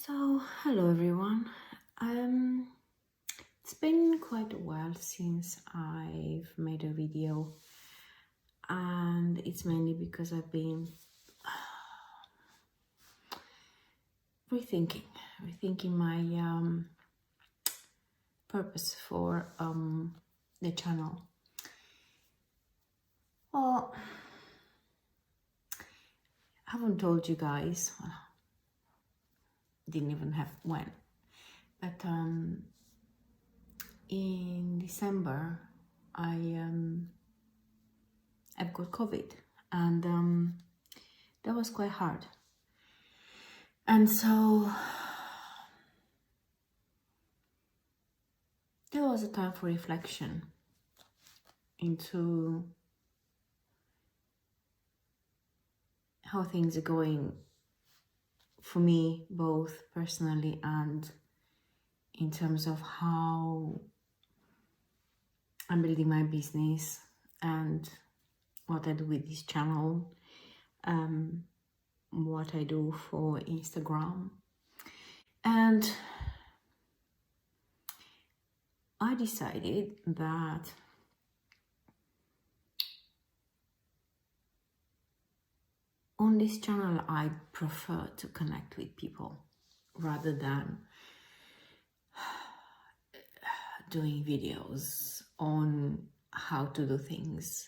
So, hello everyone. It's been quite a while since I've made a video, and it's mainly because I've been rethinking my purpose for the channel. Well, I haven't told you guys. Well, didn't even have when, but in December I've got COVID, and that was quite hard. And so there was a time for reflection into how things are going for me, both personally and in terms of how I'm building my business and what I do with this channel, what I do for Instagram. And I decided that on this channel I prefer to connect with people rather than doing videos on how to do things.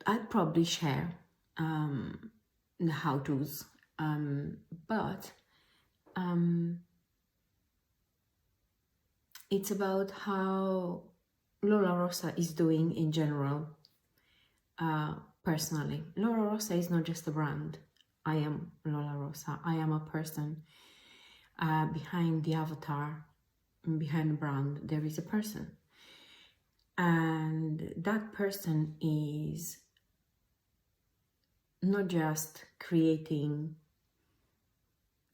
I'd probably share the how-tos, but it's about how Lola Rosa is doing in general, personally. Lola Rosa is not just a brand. I am Lola Rosa. I am a person. Behind the avatar, behind the brand, there is a person. And that person is not just creating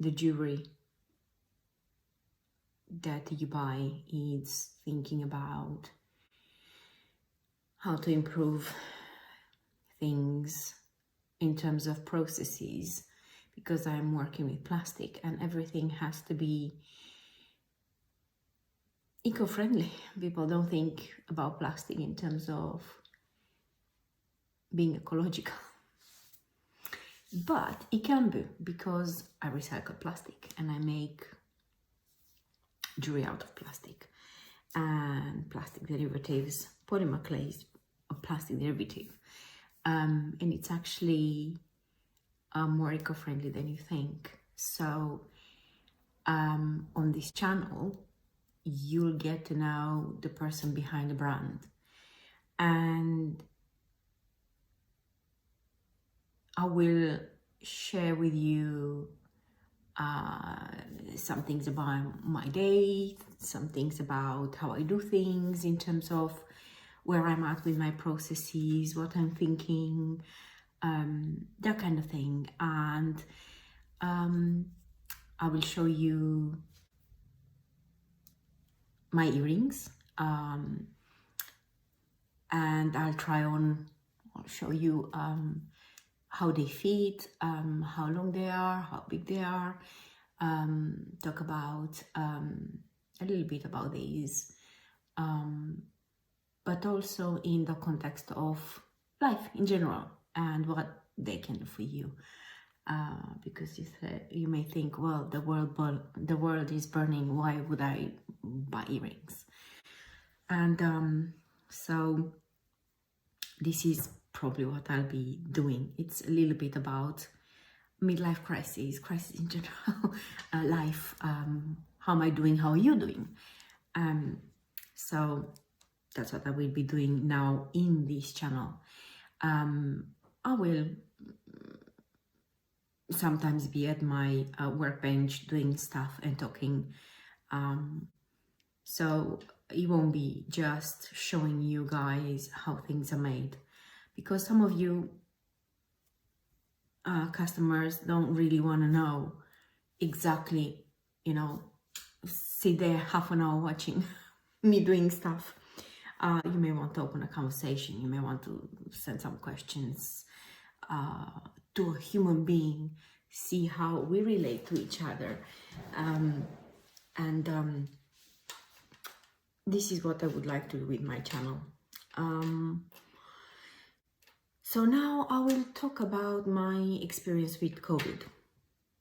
the jewelry that you buy, it's thinking about how to improve things in terms of processes, because I'm working with plastic and everything has to be eco-friendly. People don't think about plastic in terms of being ecological. But it can be, because I recycle plastic and I make jewelry out of plastic and plastic derivatives. Polymer clay is a plastic derivative, and it's actually more eco-friendly than you think. So on this channel you'll get to know the person behind the brand, and I will share with you some things about my day, some things about how I do things in terms of where I'm at with my processes, what I'm thinking, that kind of thing. And I will show you my earrings, and I'll show you how they fit, how long they are, how big they are, talk about a little bit about these, but also in the context of life in general and what they can do for you, because you may think, well, the world is burning, why would I buy earrings? And so this is probably what I'll be doing. It's a little bit about midlife crisis in general, life, how am I doing, how are you doing? So that's what I will be doing now in this channel. I will sometimes be at my workbench doing stuff and talking, so it won't be just showing you guys how things are made, because some of you customers don't really want to know exactly, sit there half an hour watching me doing stuff. You may want to open a conversation, you may want to send some questions, to a human being, see how we relate to each other. And this is what I would like to do with my channel. So now I will talk about my experience with COVID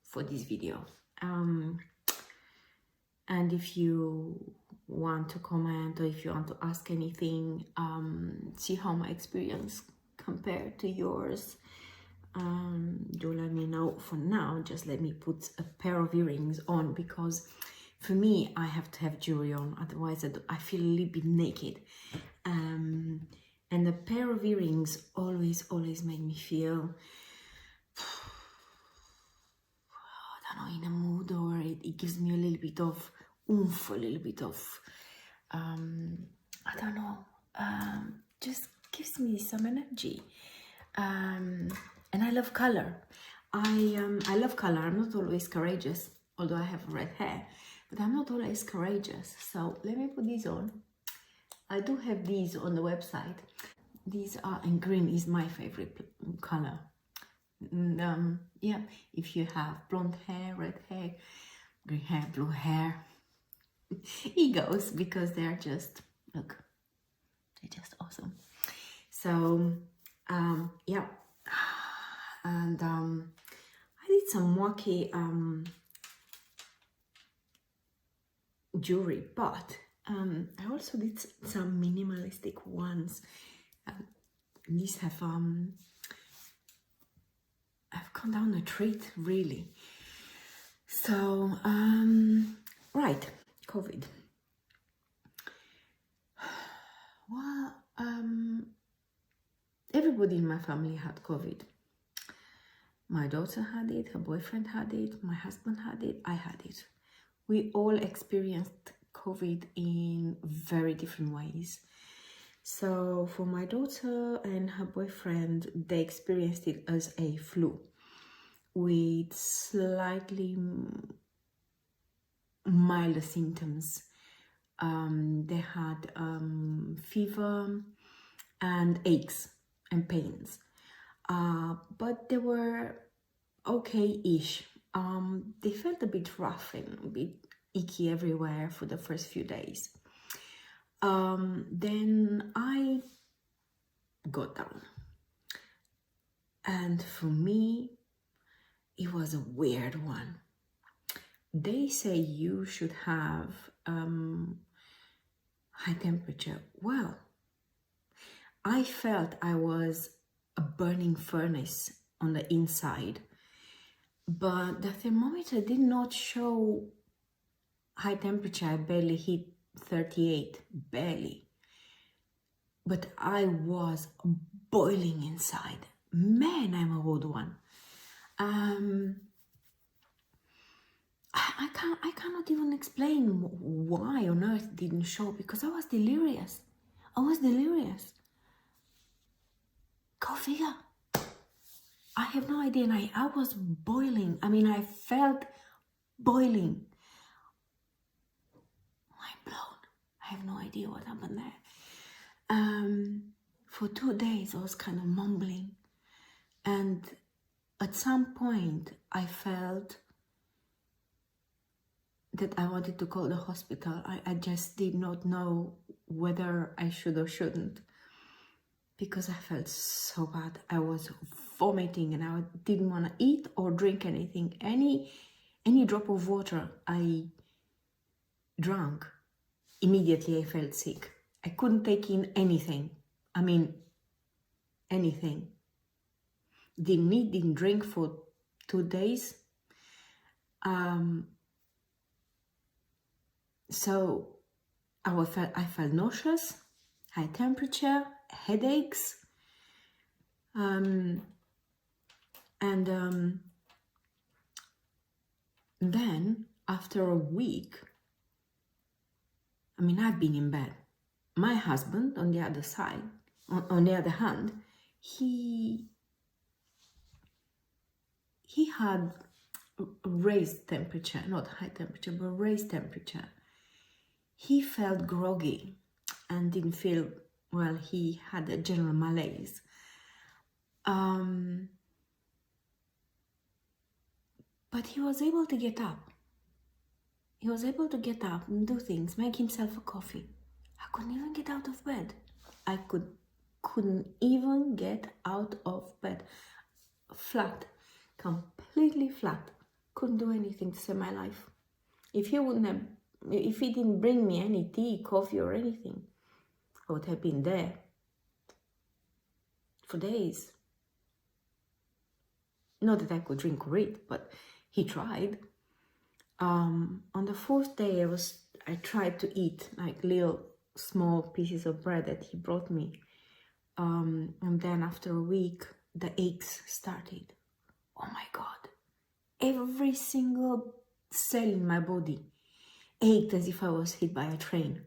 for this video. And if you want to comment, or if you want to ask anything, see how my experience compared to yours, do let me know. For now, just let me put a pair of earrings on, because for me, I have to have jewelry on, otherwise I feel a little bit naked. And a pair of earrings always make me feel, I don't know, in a mood, or it gives me a little bit of oomph, a little bit of, I don't know, just gives me some energy. And I love color. I love color. I'm not always courageous, although I have red hair, but I'm not always courageous. So let me put these on. I do have these on the website. These are, and green is my favorite color. And, yeah, if you have blonde hair, red hair, green hair, blue hair, it goes, because they're just, look, they're just awesome. So yeah, and I did some wacky jewelry, but I also did some minimalistic ones. These have I've gone down a treat, really. So right, COVID. Well, everybody in my family had COVID. My daughter had it, her boyfriend had it, my husband had it, I had it. We all experienced COVID in very different ways. So for my daughter and her boyfriend, they experienced it as a flu with slightly milder symptoms. They had fever and aches and pains, but they were okay-ish. They felt a bit rough and a bit icky everywhere for the first few days. Then I got down, and for me it was a weird one. They say you should have high temperature. Well, I felt I was a burning furnace on the inside, but the thermometer did not show high temperature. I barely hit 38, barely. But I was boiling inside. Man, I'm a old one. I cannot even explain why on earth it didn't show, because I was delirious. Go figure. I have no idea, and I was boiling. I mean, I felt boiling. Mind blown. I have no idea what happened there. For 2 days I was kind of mumbling, and at some point I felt that I wanted to call the hospital. I just did not know whether I should or shouldn't, because I felt so bad. I was vomiting and I didn't want to eat or drink anything. Any drop of water I drank, immediately I felt sick. I couldn't take in anything. I mean, anything. Didn't eat, didn't drink for 2 days. So I felt nauseous, high temperature, headaches, and then after a week, I mean, I've been in bed. My husband, on the other side, on the other hand, he had raised temperature, not high temperature, but raised temperature. He felt groggy and didn't feel well. He had a general malaise. But he was able to get up. He was able to get up and do things, make himself a coffee. I couldn't even get out of bed. I couldn't even get out of bed. Flat, completely flat. Couldn't do anything to save my life. If he didn't bring me any tea, coffee or anything, I would have been there for days. Not that I could drink or eat, but he tried. On the fourth day, I tried to eat like little small pieces of bread that he brought me. And then after a week, the aches started. Oh my God. Every single cell in my body ached as if I was hit by a train.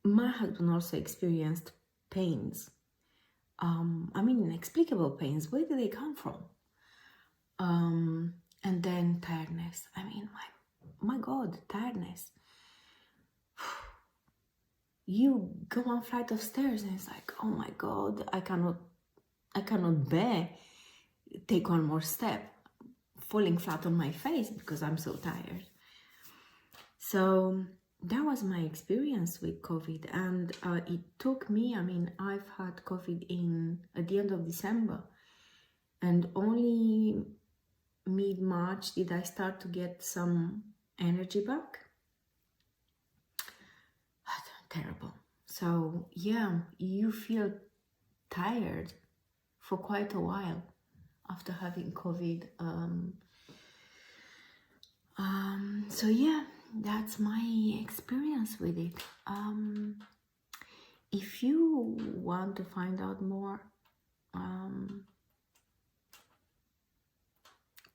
My husband also experienced pains. Inexplicable pains. Where do they come from? And then tiredness. My God, tiredness. You go one flight of stairs and it's like, oh my God, I cannot bear take one more step, falling flat on my face because I'm so tired. So that was my experience with COVID, and it took me, I've had COVID at the end of December, and only mid-March did I start to get some energy back. Terrible. So yeah, you feel tired for quite a while after having COVID. So yeah, that's my experience with it. If you want to find out more,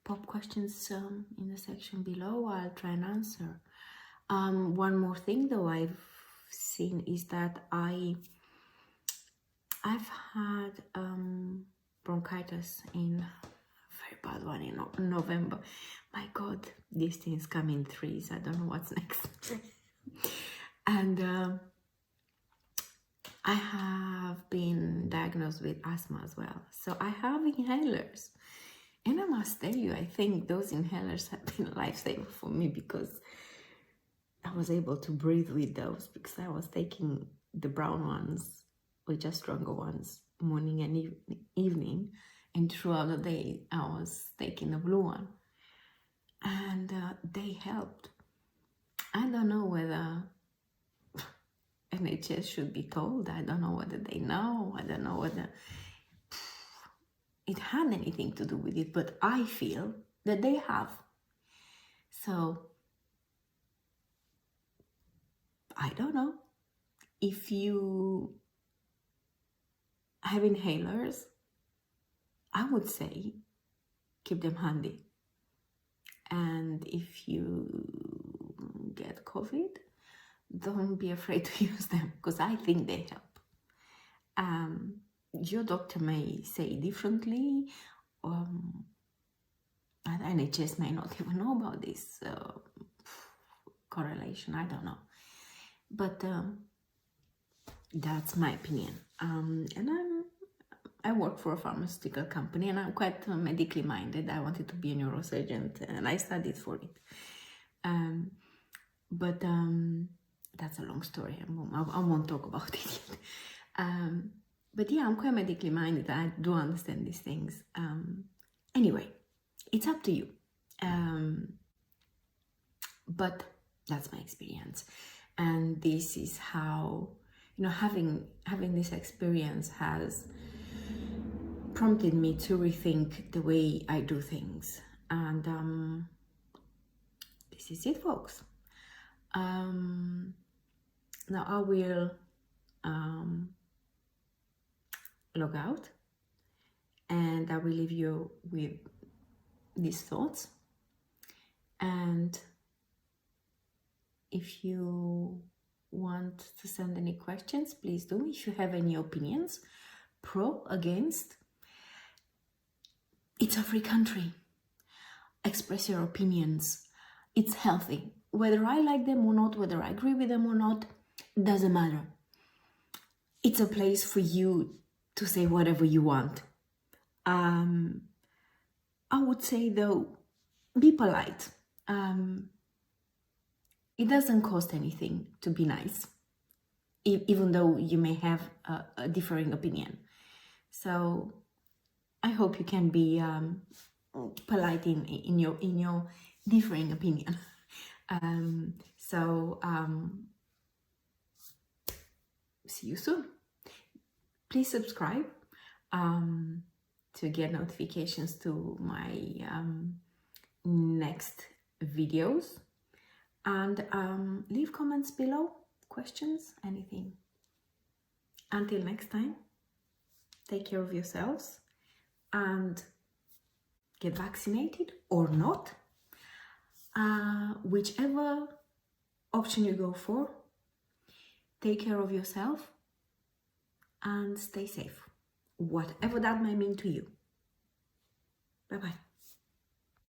pop questions in the section below. I'll try and answer. One more thing though I've seen is that I've had bronchitis in very bad one in November. My God, these things come in threes. I don't know what's next. And I have been diagnosed with asthma as well. So I have inhalers. And I must tell you, I think those inhalers have been a lifesaver for me because I was able to breathe with those, because I was taking the brown ones, or just stronger ones, morning and evening, and throughout the day I was taking the blue one, and they helped. I don't know whether NHS should be told. I don't know whether they know. I don't know whether it had anything to do with it, but I feel that they have. So I don't know. If you have inhalers, I would say keep them handy. And if you get COVID, don't be afraid to use them, because I think they help. Your doctor may say differently, and NHS may not even know about this correlation. I don't know. But that's my opinion. And I work for a pharmaceutical company, and I'm quite medically minded. I wanted to be a neurosurgeon, and I studied for it. But that's a long story. I won't talk about it yet. But yeah, I'm quite medically minded. I do understand these things. Anyway, it's up to you. But that's my experience. And this is how, having this experience has prompted me to rethink the way I do things. And this is it, folks. Now I will log out, and I will leave you with these thoughts. And if you want to send any questions, please do. If you have any opinions, pro, against, it's a free country. Express your opinions. It's healthy. Whether I like them or not, whether I agree with them or not, doesn't matter. It's a place for you to say whatever you want. I would say though, be polite. It doesn't cost anything to be nice, even though you may have a differing opinion. So I hope you can be polite in your differing opinion. See you soon. Please subscribe to get notifications to my next videos, and leave comments below, questions, anything. Until next time, take care of yourselves and get vaccinated or not. Whichever option you go for, take care of yourself and stay safe, whatever that may mean to you. Bye-bye.